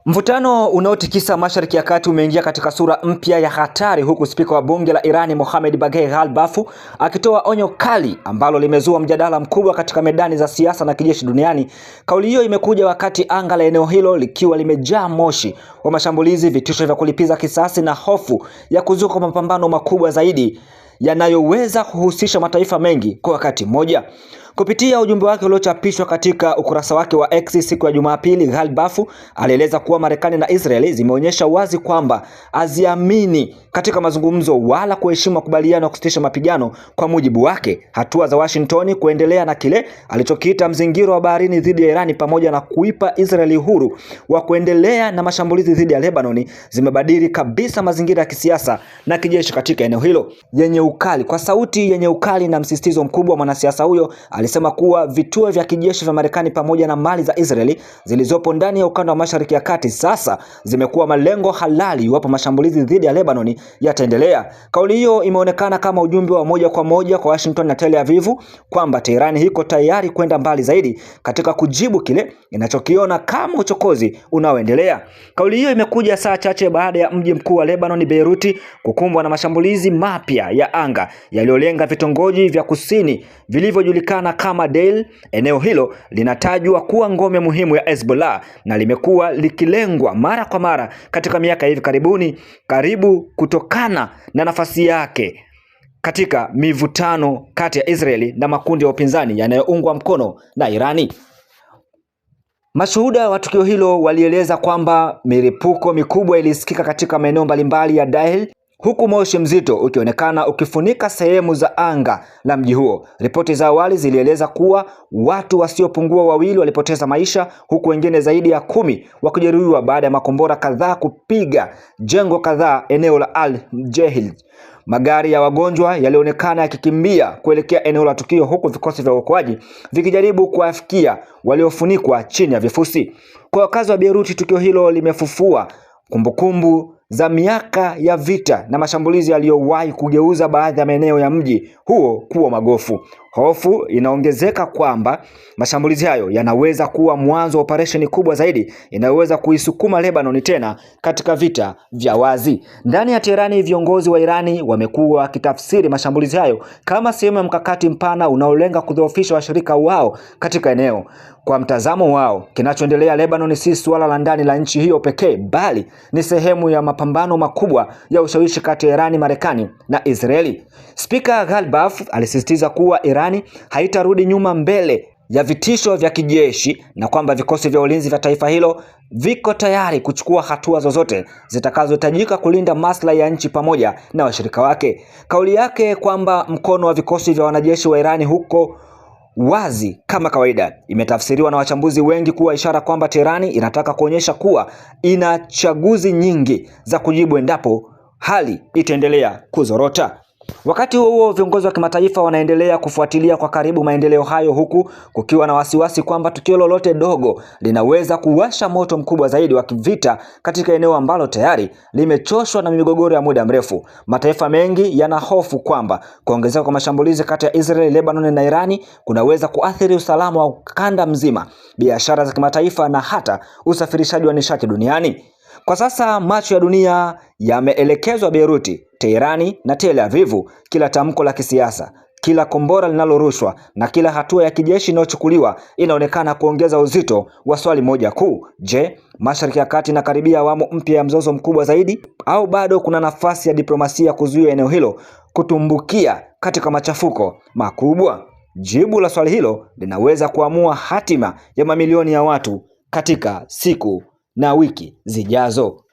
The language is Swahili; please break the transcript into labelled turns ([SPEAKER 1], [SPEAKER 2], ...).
[SPEAKER 1] Mvutano unaotikisa Mashariki ya Kati umeingia katika sura mpya ya hatari, huku spika wa bunge la Irani Mohammad Bagher Ghalbaf akitoa onyo kali ambalo limezua mjadala mkubwa katika medani za siasa na kijeshi duniani. Kauli hiyo imekuja wakati anga la eneo hilo likiwa limejaa moshi wa mashambulizi, vitisho vya kulipiza kisasi na hofu ya kuzuka mapambano makubwa zaidi yanayoweza kuhusisha mataifa mengi kwa wakati mmoja. Kupitia ujumbe wake uliochapishwa katika ukurasa wake wa X siku ya Jumapili, Ghalbaf alieleza kuwa Marekani na Israeli zimeonyesha wazi kwamba haziamini katika mazungumzo wala kuheshimu makubaliano ya kusitisha mapigano. Kwa mujibu wake, hatua za Washington kuendelea na kile alichokiita mzingiro wa baharini dhidi ya Irani pamoja na kuipa Israeli uhuru wa kuendelea na mashambulizi dhidi ya Lebanon zimebadili kabisa mazingira ya kisiasa na kijeshi katika eneo hilo. Kwa sauti yenye ukali na msisitizo mkubwa, mwanasiasa huyo alisema kuwa vituo vya kijeshi vya Marekani pamoja na mali za Israeli zilizopo ndani ya ukanda wa Mashariki ya Kati sasa zimekuwa malengo halali iwapo mashambulizi dhidi ya Lebanon yataendelea. Kauli hiyo imeonekana kama ujumbe wa moja kwa moja kwa Washington na Tel Aviv kwamba Tehran iko tayari kwenda mbali zaidi katika kujibu kile inachokiona kama uchokozi unaoendelea. Kauli hiyo imekuja saa chache baada ya mji mkuu wa Lebanon, Beirut, kukumbwa na mashambulizi mapya ya anga yaliyolenga vitongoji vya kusini vilivyojulikana kama Deir. Eneo hilo linatajwa kuwa ngome muhimu ya Hezbollah na limekuwa likilengwa mara kwa mara katika miaka hivi karibuni, karibu kutokana na nafasi yake katika mivutano kati ya Israeli na makundi ya upinzani yanayoungwa mkono na Irani. Mashuhuda wa tukio hilo walieleza kwamba milipuko mikubwa ilisikika katika maeneo mbalimbali ya Deir, huku moshi mzito ukionekana ukifunika sehemu za anga la mji huo. Ripoti za awali zilieleza kuwa watu wasiopungua 2 walipoteza maisha, huku wengine zaidi ya 10 wakijeruhiwa baada ya makombora kadhaa kupiga jengo kadhaa eneo la Al-Jahil. Magari ya wagonjwa yalionekana yakikimbia kuelekea eneo la tukio, huku vikosi vya uokoaji vikijaribu kuwafikia waliofunikwa chini ya vifusi. Kwa wakazi wa Beirut, tukio hilo limefufua kumbukumbu za miaka ya vita na mashambulizi yaliyowahi kugeuza baadhi ya maeneo ya mji huo kuwa magofu. Hofu inaongezeka kwamba mashambulizi hayo yanaweza kuwa mwanzo wa operesheni kubwa zaidi inayoweza kuisukuma Lebanon tena katika vita vya wazi. Ndani ya Teherani, viongozi wa Irani wamekuwa wakitafsiri mashambulizi hayo kama sehemu ya mkakati mpana unaolenga kudhoofisha washirika wao katika eneo. Kwa mtazamo wao, kinachoendelea Lebanon si suala la ndani la nchi hiyo pekee, bali ni sehemu ya mapambano makubwa ya ushawishi kati ya Irani, Marekani na Israeli. Spika Ghalbaf alisisitiza kuwa Irani haitarudi nyuma mbele ya vitisho vya kijeshi na kwamba vikosi vya ulinzi vya taifa hilo viko tayari kuchukua hatua zozote zitakazohitajika kulinda maslahi ya nchi pamoja na washirika wake. Kauli yake kwamba mkono wa vikosi vya wanajeshi wa Irani huko wazi kama kawaida imetafsiriwa na wachambuzi wengi kuwa ishara kwamba Teherani inataka kuonyesha kuwa ina chaguzi nyingi za kujibu endapo hali itaendelea kuzorota. Wakati huo viongozi wa kimataifa wanaendelea kufuatilia kwa karibu maendeleo hayo, huku kukiwa na wasiwasi kwamba tukio lolote dogo linaweza kuwasha moto mkubwa zaidi wa kivita katika eneo ambalo tayari limechoshwa na migogoro ya muda mrefu. Mataifa mengi yanahofu kwamba kuongezeka kwa mashambulizi kati ya Israeli, Lebanon na Irani kunaweza kuathiri usalama wa ukanda mzima, biashara za kimataifa na hata usafirishaji wa nishati duniani. Kwa sasa macho ya dunia yameelekezwa Beirut, Teherani na Tel Aviv. Kila tamko la kisiasa, kila kombora linalorushwa na kila hatua ya kijeshi inayochukuliwa inaonekana kuongeza uzito wa swali moja kuu: je, Mashariki ya Kati inakaribia awamu mpya ya mzozo mkubwa zaidi, au bado kuna nafasi ya diplomasia kuzuia eneo hilo kutumbukia katika machafuko makubwa? Jibu la swali hilo linaweza kuamua hatima ya mamilioni ya watu katika siku na wiki zijazo.